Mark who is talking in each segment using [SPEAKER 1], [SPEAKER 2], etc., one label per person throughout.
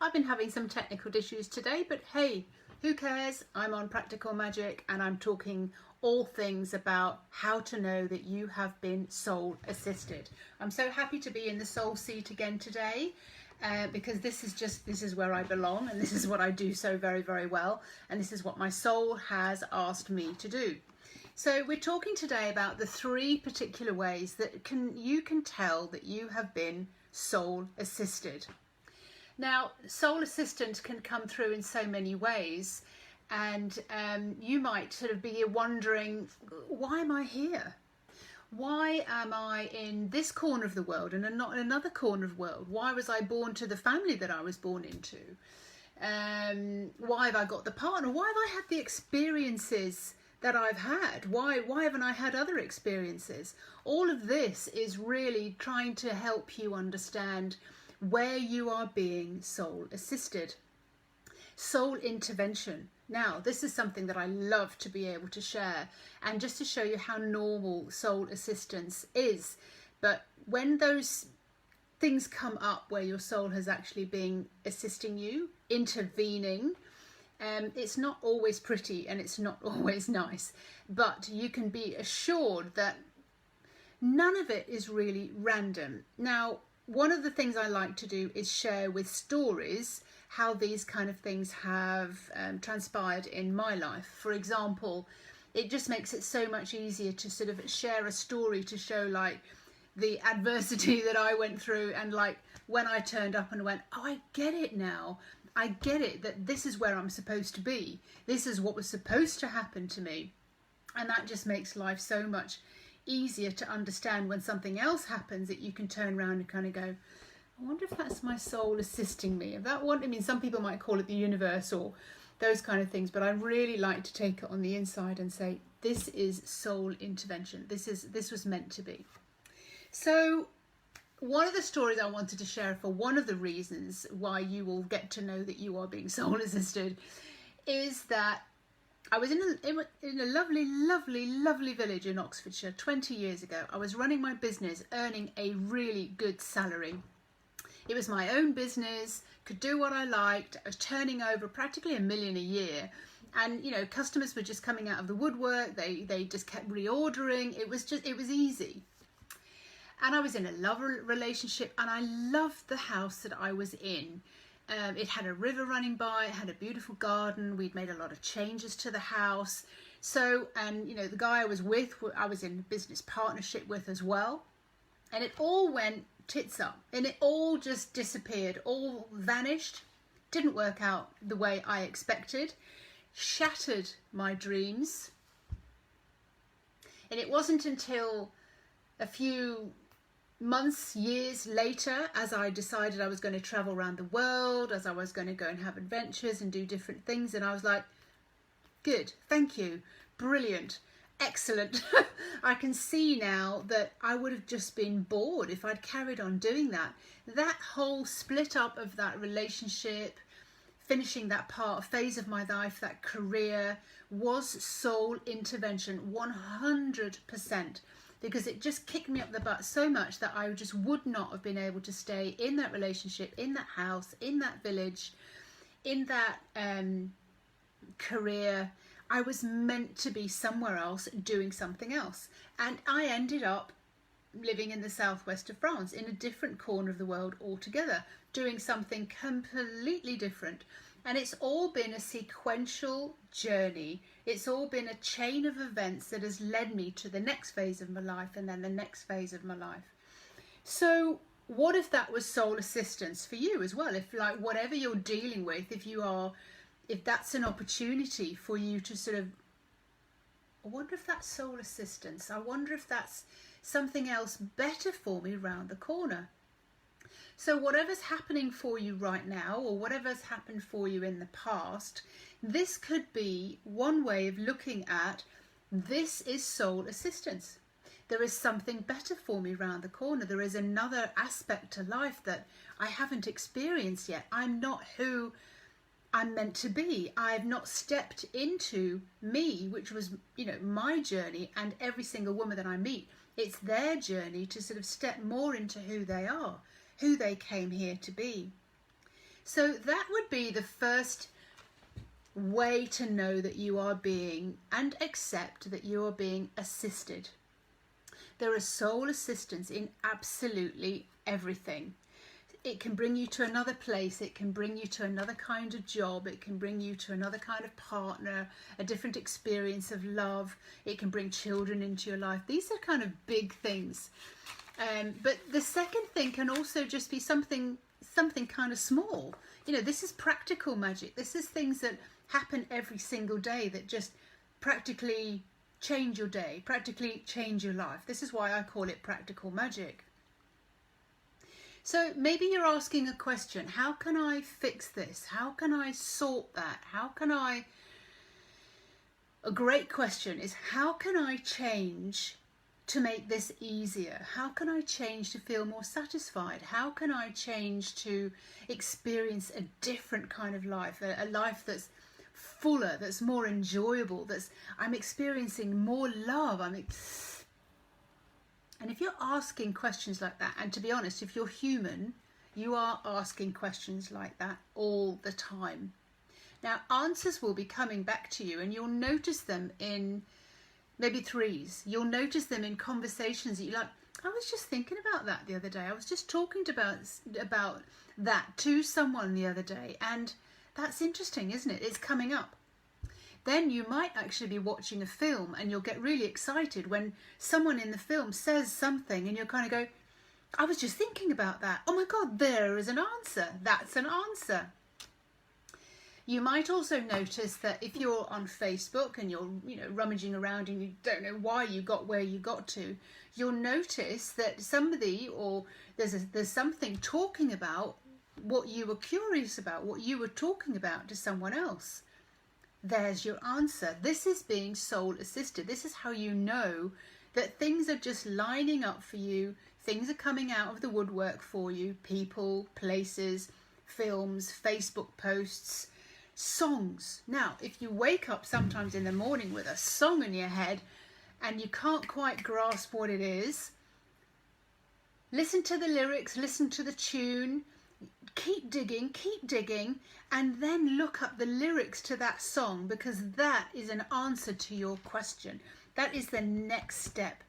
[SPEAKER 1] I've been having some technical issues today, but hey, who cares? I'm on Practical Magic and I'm talking all things about how to know that you have been soul assisted. I'm so happy to be in the soul seat again today because this is where I belong, and this is what I do so very, very well, and this is what my soul has asked me to do. So we're talking today about the 3 particular ways that you can tell that you have been soul assisted. Now, soul assistance can come through in so many ways, and you might sort of be wondering, why am I here? Why am I in this corner of the world and not in another corner of the world? Why was I born to the family that I was born into? Why have I got the partner? Why have I had the experiences that I've had? Why haven't I had other experiences? All of this is really trying to help you understand where you are being soul assisted. Soul intervention. Now, this is something that I love to be able to share, and just to show you how normal soul assistance is. But when those things come up where your soul has actually been assisting you, intervening, it's not always pretty and it's not always nice, but you can be assured that none of it is really random. Now, one of the things I like to do is share with stories how these kind of things have transpired in my life. For example, it just makes it so much easier to sort of share a story to show like the adversity that I went through, and like when I turned up and went, oh, I get it now. I get it, that this is where I'm supposed to be. This is what was supposed to happen to me. And that just makes life so much easier to understand when something else happens, that you can turn around and kind of go, I wonder if that's my soul assisting me. If that one, I mean, some people might call it the universe or those kind of things, but I really like to take it on the inside and say, this is soul intervention. This was meant to be. So one of the stories I wanted to share, for one of the reasons why you will get to know that you are being soul assisted, is that I was in a lovely, lovely, lovely village in Oxfordshire 20 years ago. I was running my business, earning a really good salary. It was my own business, could do what I liked. I was turning over practically $1 million a year. And, you know, customers were just coming out of the woodwork. They just kept reordering. It was easy. And I was in a love relationship, and I loved the house that I was in. It had a river running by, it had a beautiful garden. We'd made a lot of changes to the house. So, and you know, the guy I was with, I was in business partnership with as well. And it all went tits up, and it all just disappeared, all vanished. Didn't work out the way I expected. Shattered my dreams. And it wasn't until a few months, years later, as I decided I was going to travel around the world, as I was going to go and have adventures and do different things, and I was like, good, thank you, brilliant, excellent. I can see now that I would have just been bored if I'd carried on doing that. That whole split up of that relationship, finishing that phase of my life, that career, was soul intervention 100%. Because it just kicked me up the butt so much that I just would not have been able to stay in that relationship, in that house, in that village, in that career. I was meant to be somewhere else doing something else. And I ended up living in the southwest of France, in a different corner of the world altogether, doing something completely different. And it's all been a sequential journey. It's all been a chain of events that has led me to the next phase of my life, and then the next phase of my life. So what if that was soul assistance for you as well? If like whatever you're dealing with, if that's an opportunity for you to sort of, I wonder if that's soul assistance. I wonder if that's something else better for me around the corner. So whatever's happening for you right now, or whatever's happened for you in the past, this could be one way of looking at, this is soul assistance. There is something better for me around the corner. There is another aspect to life that I haven't experienced yet. I'm not who I'm meant to be. I've not stepped into me, which was, you know, my journey, and every single woman that I meet, it's their journey to sort of step more into who they are, who they came here to be. So that would be the first way to know that you are being, and accept that you are being assisted. There are soul assistants in absolutely everything. It can bring you to another place, it can bring you to another kind of job, it can bring you to another kind of partner, a different experience of love, it can bring children into your life. These are kind of big things. But the second thing can also just be something kind of small. You know, this is practical magic. This is things that happen every single day that just practically change your day, practically change your life. This is why I call it practical magic. So maybe you're asking a question, how can I fix this? How can I sort that? A great question is, how can I change to make this easier? How can I change to feel more satisfied? How can I change to experience a different kind of life, a life that's fuller, that's more enjoyable, I'm experiencing more love, and if you're asking questions like that, and to be honest, if you're human, you are asking questions like that all the time. Now, answers will be coming back to you, and you'll notice them in maybe threes. You'll notice them in conversations that you're like, I was just thinking about that the other day. I was just talking about that to someone the other day, and that's interesting, isn't it? It's coming up. Then you might actually be watching a film and you'll get really excited when someone in the film says something and you'll kind of go, I was just thinking about that. Oh my God, there is an answer. That's an answer. You might also notice that if you're on Facebook and you're, rummaging around and you don't know why you got where you got to, you'll notice that somebody or there's something talking about what you were curious about, what you were talking about to someone else. There's your answer. This is being soul assisted. This is how you know that things are just lining up for you. Things are coming out of the woodwork for you. People, places, films, Facebook posts, songs. Now, if you wake up sometimes in the morning with a song in your head and you can't quite grasp what it is, listen to the lyrics, listen to the tune, keep digging, and then look up the lyrics to that song, because that is an answer to your question. That is the next step.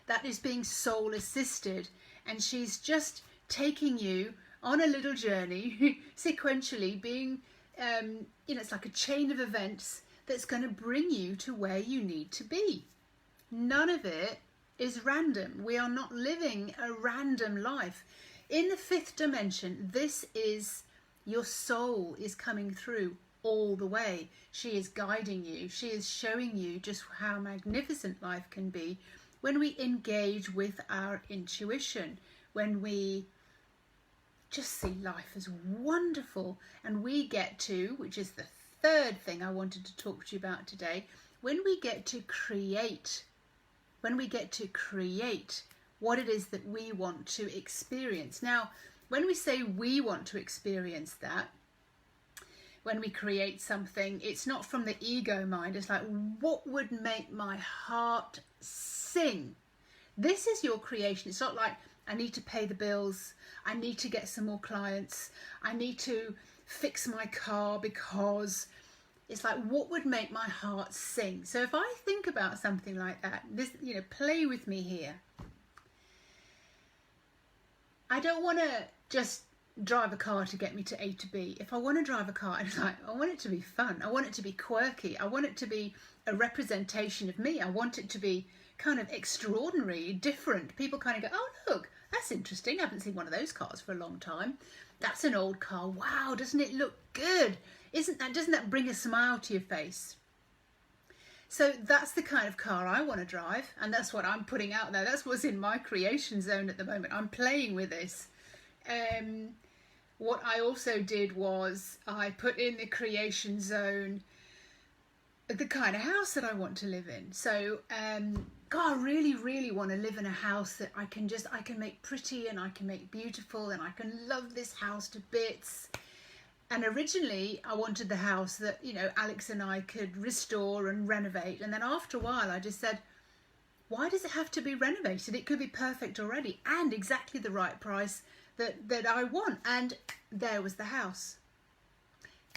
[SPEAKER 1] That is being soul assisted, and she's just taking you on a little journey, sequentially being, it's like a chain of events that's going to bring you to where you need to be. None of it is random. We are not living a random life. In the fifth dimension, this is your soul is coming through all the way. She is guiding you. She is showing you just how magnificent life can be when we engage with our intuition, when we just see life as wonderful, and we get to, which is the third thing I wanted to talk to you about today, when we get to create what it is that we want to experience. Now, when we say we want to experience that, when we create something, it's not from the ego mind. It's like, what would make my heart sing? This is your creation. It's not like, I need to pay the bills, I need to get some more clients, I need to fix my car, because it's like, what would make my heart sing? So if I think about something like that, this, play with me here. I don't want to just drive a car to get me to A to B. If I want to drive a car, it's like, I want it to be fun. I want it to be quirky. I want it to be a representation of me. I want it to be kind of extraordinary, different. People kind of go, oh, look, that's interesting. I haven't seen one of those cars for a long time. That's an old car. Wow, doesn't it look good? Doesn't that bring a smile to your face? So that's the kind of car I want to drive, and that's what I'm putting out there. That's what's in my creation zone at the moment. I'm playing with this. What I also did was I put in the creation zone the kind of house that I want to live in. So God, I really, really want to live in a house that I can make pretty and I can make beautiful, and I can love this house to bits. And originally I wanted the house that, Alex and I could restore and renovate. And then after a while I just said, why does it have to be renovated? It could be perfect already and exactly the right price that I want. And there was the house.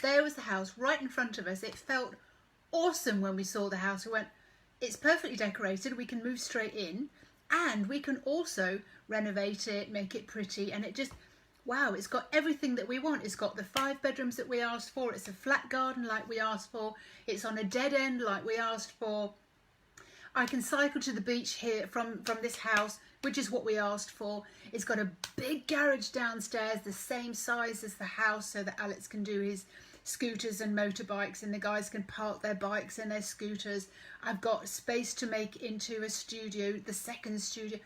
[SPEAKER 1] There was the house right in front of us. It felt awesome when we saw the house. We went, it's perfectly decorated. We can move straight in, and we can also renovate it, make it pretty. And it just, wow, it's got everything that we want. It's got the 5 bedrooms that we asked for. It's a flat garden like we asked for. It's on a dead end like we asked for. I can cycle to the beach here from this house, which is what we asked for. It's got a big garage downstairs, the same size as the house, so that Alex can do his scooters and motorbikes, and the guys can park their bikes and their scooters. I've got space to make into a studio, the second studio.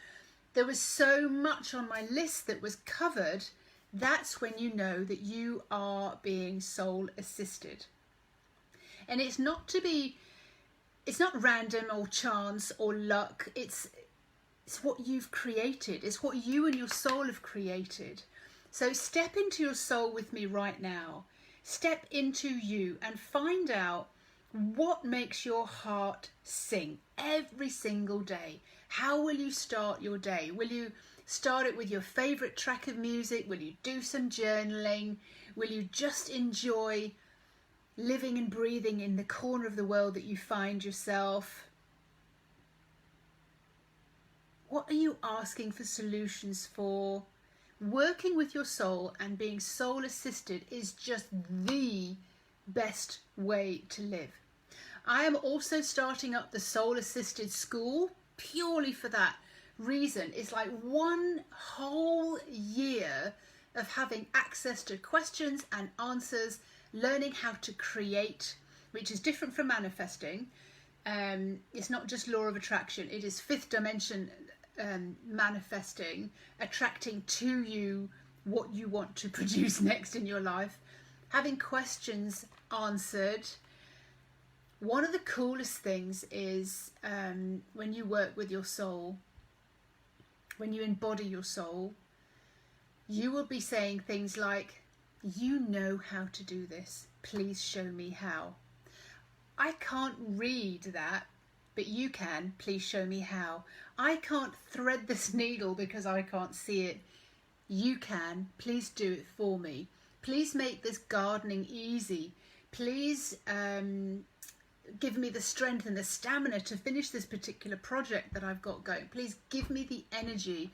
[SPEAKER 1] There was so much on my list that was covered. That's when you know that you are being soul assisted. And it's not random or chance or luck. It's what you've created. It's what you and your soul have created. So step into your soul with me right now. Step into you and find out what makes your heart sing every single day. How will you start your day? Will you start it with your favourite track of music? Will you do some journaling? Will you just enjoy living and breathing in the corner of the world that you find yourself? What are you asking for solutions for? Working with your soul and being soul assisted is just the best way to live. I am also starting up the soul assisted school purely for that reason. It's like one whole year of having access to questions and answers, learning how to create, which is different from manifesting. It's not just law of attraction, it is 5th dimension manifesting, attracting to you what you want to produce next in your life, having questions answered. One of the coolest things is when you work with your soul, when you embody your soul, you will be saying things like, you know how to do this, please show me how. I can't read that, but you can, please show me how. I can't thread this needle because I can't see it. You can, please do it for me. Please make this gardening easy. Please give me the strength and the stamina to finish this particular project that I've got going. Please give me the energy.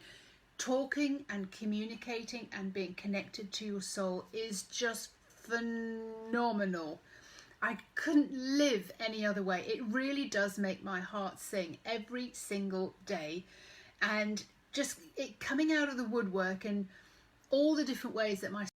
[SPEAKER 1] Talking and communicating and being connected to your soul is just phenomenal. I couldn't live any other way. It really does make my heart sing every single day. And just it coming out of the woodwork and all the different ways that my